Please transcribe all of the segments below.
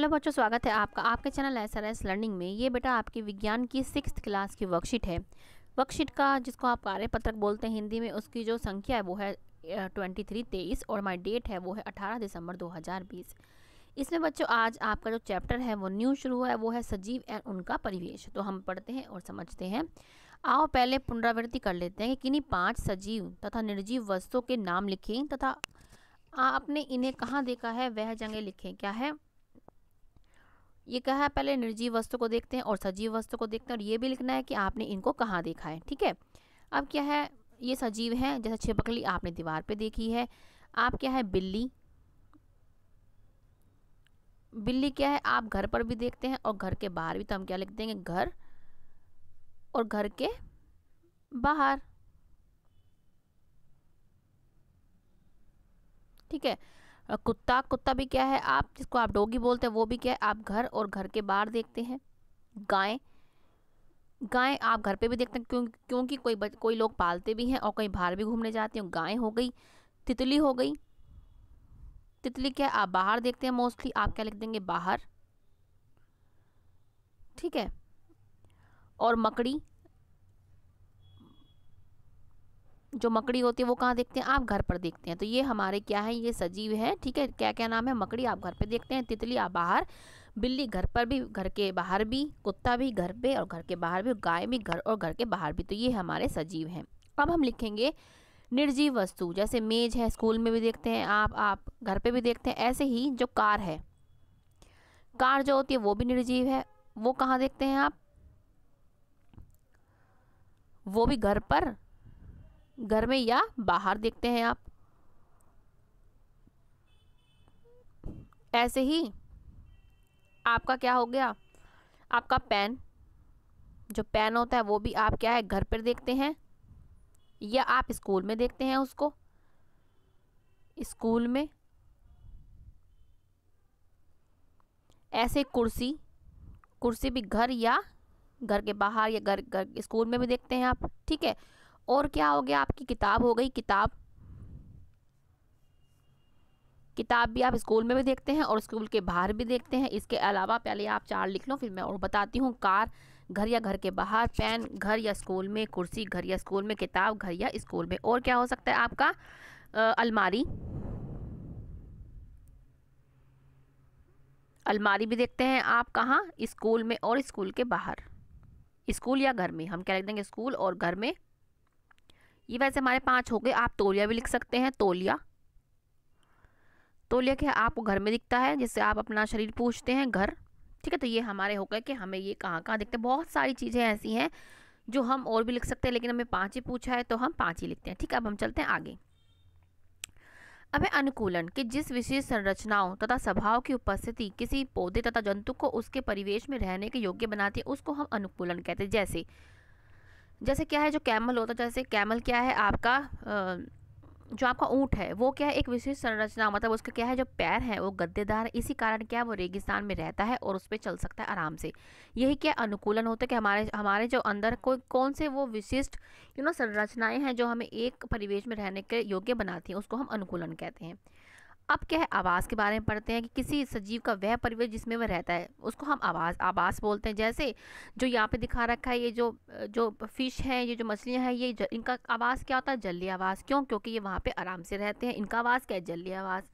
Hello बच्चों, स्वागत है आपका आपके चैनल SRS लर्निंग में। ये बेटा आपकी विज्ञान की 6th क्लास की वर्कशीट है। वर्कशीट का जिसको आप कार्यपत्रक बोलते हैं हिंदी में, उसकी जो संख्या है वो है 2323 और हमारी डेट है वो है 18 दिसंबर 2020। इसमें बच्चों आज आपका जो चैप्टर है वो न्यू शुरू हुआ है, वो है सजीव एवं उनका परिवेश। तो हम पढ़ते हैं और समझते हैं। आओ पहले पुनरावृत्ति कर लेते हैं कि किन्हीं 5 सजीव तथा निर्जीव वस्तुओं के नाम लिखें तथा आपने इन्हें कहाँ देखा है वह जगह लिखें। क्या है ये, कहा है पहले निर्जीव वस्तु को देखते हैं और सजीव वस्तु को देखते हैं, और ये भी लिखना है कि आपने इनको कहाँ देखा है। ठीक है, अब क्या है, ये सजीव है, जैसे छिपकली आपने दीवार पे देखी है। आप क्या है, बिल्ली। बिल्ली क्या है, आप घर पर भी देखते हैं और घर के बाहर भी। तो हम क्या लिख देंगे, घर और घर के बाहर। ठीक है, कुत्ता, कुत्ता भी क्या है, आप जिसको आप डॉगी बोलते हैं वो भी क्या है, आप घर और घर के बाहर देखते हैं। गाय, गाय आप घर पे भी देखते हैं क्योंकि कोई लोग पालते भी हैं और कहीं बाहर भी घूमने जाते हैं। गाय हो गई। तितली हो गई। तितली क्या है, आप बाहर देखते हैं मोस्टली, आप क्या लिख देंगे, बाहर। ठीक है, और मकड़ी, जो मकड़ी होती है वो कहाँ देखते हैं, आप घर पर देखते हैं। तो ये हमारे क्या है, ये सजीव है। ठीक है, क्या क्या नाम है, मकड़ी आप घर पे देखते हैं, तितली आप बाहर, बिल्ली घर पर भी घर के बाहर भी, कुत्ता भी घर पे और घर के बाहर भी, गाय भी घर और घर के बाहर भी। तो ये हमारे सजीव हैं। अब हम लिखेंगे निर्जीव वस्तु, जैसे मेज है, स्कूल में भी देखते हैं आप घर पे भी देखते हैं। ऐसे ही जो कार है, कार जो होती है वो भी निर्जीव है। वो कहाँ देखते हैं आप, वो भी घर पर, घर में या बाहर देखते हैं आप। ऐसे ही आपका क्या हो गया, आपका पेन, जो पेन होता है वो भी आप क्या है, घर पर देखते हैं या आप स्कूल में देखते हैं उसको, स्कूल में। ऐसे कुर्सी, कुर्सी भी घर या घर के बाहर या घर स्कूल में भी देखते हैं आप। ठीक है, और क्या हो गया, आपकी किताब हो गई। किताब, किताब भी आप स्कूल में भी देखते हैं और स्कूल के बाहर भी देखते हैं। इसके अलावा पहले आप 4 लिख लो, फिर मैं और बताती हूँ। कार घर या घर के बाहर, पेन घर या स्कूल में, कुर्सी घर या स्कूल में, किताब घर या स्कूल में। और क्या हो सकता है आपका, अलमारी, अलमारी भी देखते हैं आप कहाँ, स्कूल में और स्कूल के बाहर। स्कूल या घर में हम क्या लिख देंगे, स्कूल और घर में। ये वैसे हमारे 5 हो गए। आप तौलिया भी लिख सकते हैं, तौलिया। तौलिया क्या आपको घर में दिखता है, जिससे आप अपना शरीर पूछते हैं, घर। ठीक है, तो ये हमारे हो गए कि हमें ये कहाँ कहाँ दिखते हैं। बहुत सारी चीज़ें ऐसी हैं जो हम और भी लिख सकते हैं, लेकिन हमें 5 ही पूछा है तो हम 5 ही लिखते हैं। ठीक है, अब हम चलते हैं आगे। अब है अनुकूलन, कि जिस विशेष संरचनाओं तथा स्वभाव की उपस्थिति किसी पौधे तथा जंतु को उसके परिवेश में रहने के योग्य बनाती है, उसको हम अनुकूलन कहते हैं। जैसे क्या है, जो कैमल होता है, जैसे कैमल क्या है आपका, जो आपका ऊँट है वो क्या है, एक विशेष संरचना, मतलब उसका क्या है, जो पैर है वो गद्देदार है। इसी कारण क्या है, वो रेगिस्तान में रहता है और उस पर चल सकता है आराम से। यही क्या अनुकूलन होता है कि हमारे जो अंदर कौन से वो विशिष्ट संरचनाएं हैं जो हमें एक परिवेश में रहने के योग्य बनाती हैं, उसको हम अनुकूलन कहते हैं। अब क्या है, आवास के बारे में पढ़ते हैं कि किसी सजीव का वह परिवेश जिसमें वह रहता है उसको हम आवास बोलते हैं। जैसे जो यहाँ पे दिखा रखा है, ये जो फिश है, ये जो मछलियाँ हैं, ये इनका आवास क्या होता है, जलीय आवास। क्यों, क्योंकि ये वहाँ पे आराम से रहते हैं, इनका आवास क्या है, जलीय आवास।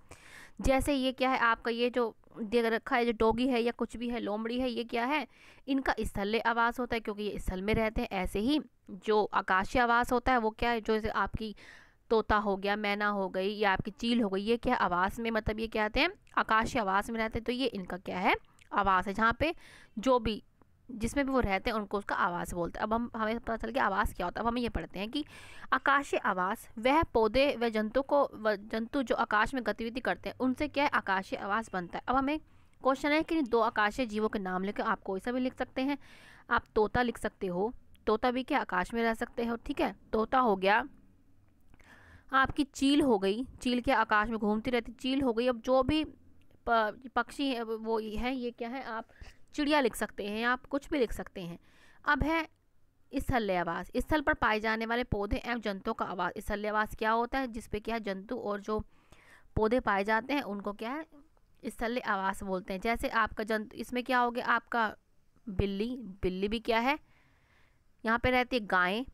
जैसे ये क्या है आपका, ये जो दे रखा है, जो डॉगी है या कुछ भी है, लोमड़ी है, ये क्या है, इनका स्थलीय आवास होता है क्योंकि ये स्थल में रहते हैं। ऐसे ही जो आकाशीय आवास होता है वो क्या है, जो आपकी तोता हो गया, मैना हो गई या आपकी चील हो गई, ये क्या आवास में, मतलब ये क्या कहते हैं, आकाशीय आवास में रहते हैं। तो ये इनका क्या है, आवास है, जहाँ पे जो भी जिसमें भी वो रहते हैं उनको उसका आवास बोलते हैं। अब हमें पता चल गया आवास क्या होता है। अब हम ये पढ़ते हैं कि आकाशीय आवास वह पौधे व जंतु जो आकाश में गतिविधि करते हैं उनसे क्या है, आकाशीय आवास बनता है। अब हमें क्वेश्चन है कि 2 आकाशीय जीवों के नाम लेकर आप कोई सा भी लिख सकते हैं। आप तोता लिख सकते हो, तोता भी क्या आकाश में रह सकते हो। ठीक है, तोता हो गया। आपकी चील हो गई, चील के आकाश में घूमती रहती, चील हो गई। अब जो भी पक्षी है वो है, ये क्या है, आप चिड़िया लिख सकते हैं, आप कुछ भी लिख सकते हैं। अब है स्थलीय आवास, स्थल पर पाए जाने वाले पौधे एवं जंतुओं का आवास। स्थलीय आवास क्या होता है, जिसपे क्या है, जंतु और जो पौधे पाए जाते हैं उनको क्या है, स्थलीय आवास बोलते हैं। जैसे आपका जंतु, इसमें क्या हो गया आपका बिल्ली, बिल्ली भी क्या है, यहाँ पे रहती है गायें।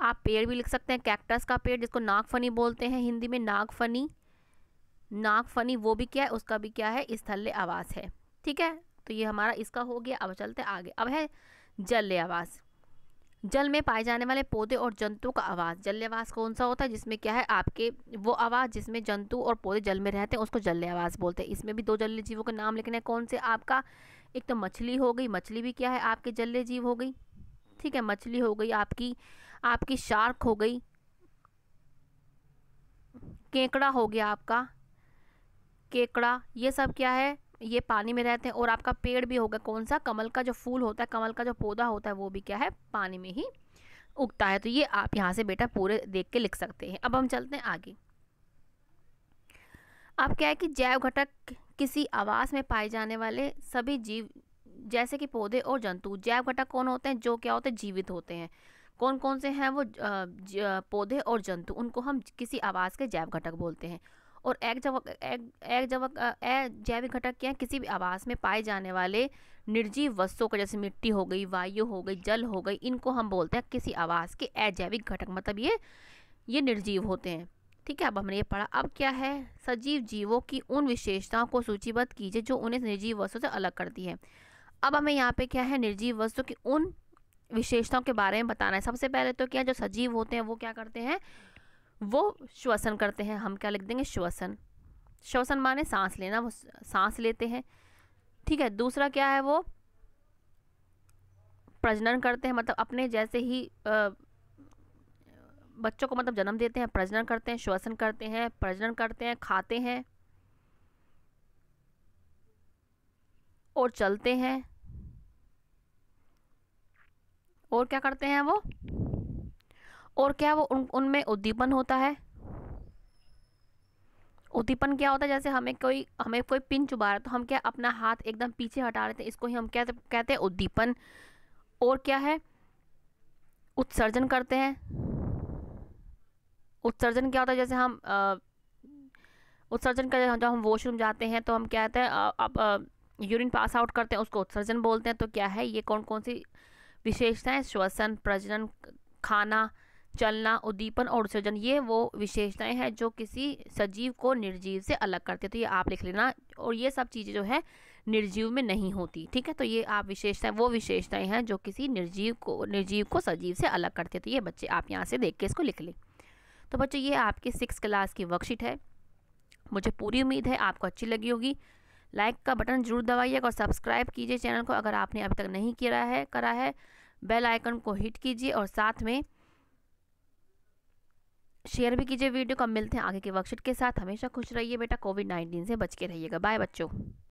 आप पेड़ भी लिख सकते हैं, कैक्टस का पेड़ जिसको नागफनी बोलते हैं हिंदी में, नागफनी, नागफनी वो भी क्या है, उसका भी क्या है, स्थलीय आवास है। ठीक है, तो ये हमारा इसका हो गया। अब चलते आगे, अब है जलीय आवास। जल में पाए जाने वाले पौधे और जंतुओं का आवास। जलीय आवास कौन सा होता है, जिसमें क्या है आपके वो आवास जिसमें जंतु और पौधे जल में रहते हैं, उसको जलीय आवास बोलते हैं। इसमें भी दो जलीय जीवों के नाम लिखने हैं। कौन से आपका, एक तो मछली हो गई, मछली भी क्या है आपके जलीय जीव हो गई। ठीक है, मछली हो गई आपकी, आपकी शार्क हो गई, केकड़ा हो गया आपका, केकड़ा, ये सब क्या है, ये पानी में रहते हैं। और आपका पेड़ भी होगा कौन सा, कमल का जो फूल होता है, कमल का जो पौधा होता है वो भी क्या है, पानी में ही उगता है। तो ये आप यहाँ से बेटा पूरे देख के लिख सकते हैं। अब हम चलते हैं आगे। अब क्या है कि जैव घटक किसी आवास में पाए जाने वाले सभी जीव जैसे कि पौधे और जंतु। जैव घटक कौन होते हैं, जो क्या होते हैं, जीवित होते हैं। कौन कौन से हैं वो, पौधे और जंतु, उनको हम किसी आवास के जैव घटक बोलते हैं। और जैविक घटक क्या है, किसी भी आवास में पाए जाने वाले निर्जीव वस्तुओं को, जैसे मिट्टी हो गई, वायु हो गई, जल हो गई, इनको हम बोलते हैं किसी आवास के अजैविक घटक, मतलब ये निर्जीव होते हैं। ठीक है, अब हमने ये पढ़ा। अब क्या है, सजीव जीवों की उन विशेषताओं को सूचीबद्ध कीजिए जो उन्हें निर्जीव वस्तु से अलग करती है। अब हमें यहाँ पे क्या है, निर्जीव वस्तु की उन विशेषताओं के बारे में बताना है। सबसे पहले तो क्या, जो सजीव होते हैं वो क्या करते हैं, वो श्वसन करते हैं। हम क्या लिख देंगे, श्वसन। श्वसन माने सांस लेना, वो सांस लेते हैं। ठीक है, दूसरा क्या है, वो प्रजनन करते हैं, मतलब अपने जैसे ही बच्चों को मतलब जन्म देते हैं, प्रजनन करते हैं, श्वसन करते हैं, प्रजनन करते हैं, खाते हैं और चलते हैं। और क्या करते हैं वो, और क्या वो उनमें उद्दीपन होता है। उद्दीपन क्या होता है, जैसे हमें कोई पिन चुभा रहा है तो हम क्या अपना हाथ एकदम पीछे हटा लेते हैं, इसको ही हम कहते हैं उद्दीपन। और क्या है, उत्सर्जन करते हैं। उत्सर्जन क्या होता है, जैसे हम उत्सर्जन का, जब हम वॉशरूम जाते हैं तो हम क्या कहते हैं, यूरिन पास आउट करते हैं, उसको उत्सर्जन बोलते हैं। तो क्या है, ये कौन कौन सी विशेषताएं, श्वसन, प्रजनन, खाना, चलना, उद्दीपन और उत्सर्जन, ये वो विशेषताएं हैं जो किसी सजीव को निर्जीव से अलग करते हैं। तो ये आप लिख लेना। और ये सब चीज़ें जो है निर्जीव में नहीं होती। ठीक है, तो ये आप विशेषताएं, वो विशेषताएं हैं जो किसी निर्जीव को सजीव से अलग करते हैं। तो ये बच्चे आप यहाँ से देख के इसको लिख लें। तो बच्चों ये आपकी 6th क्लास की वर्कशीट है। मुझे पूरी उम्मीद है आपको अच्छी लगी होगी। लाइक का बटन जरूर दबाइएगा और सब्सक्राइब कीजिए चैनल को अगर आपने अभी तक नहीं करा है। बेल आइकन को हिट कीजिए और साथ में शेयर भी कीजिए वीडियो को। मिलते हैं आगे के वर्कशीट के साथ। हमेशा खुश रहिए बेटा, कोविड-19 से बच के रहिएगा। बाय बच्चों।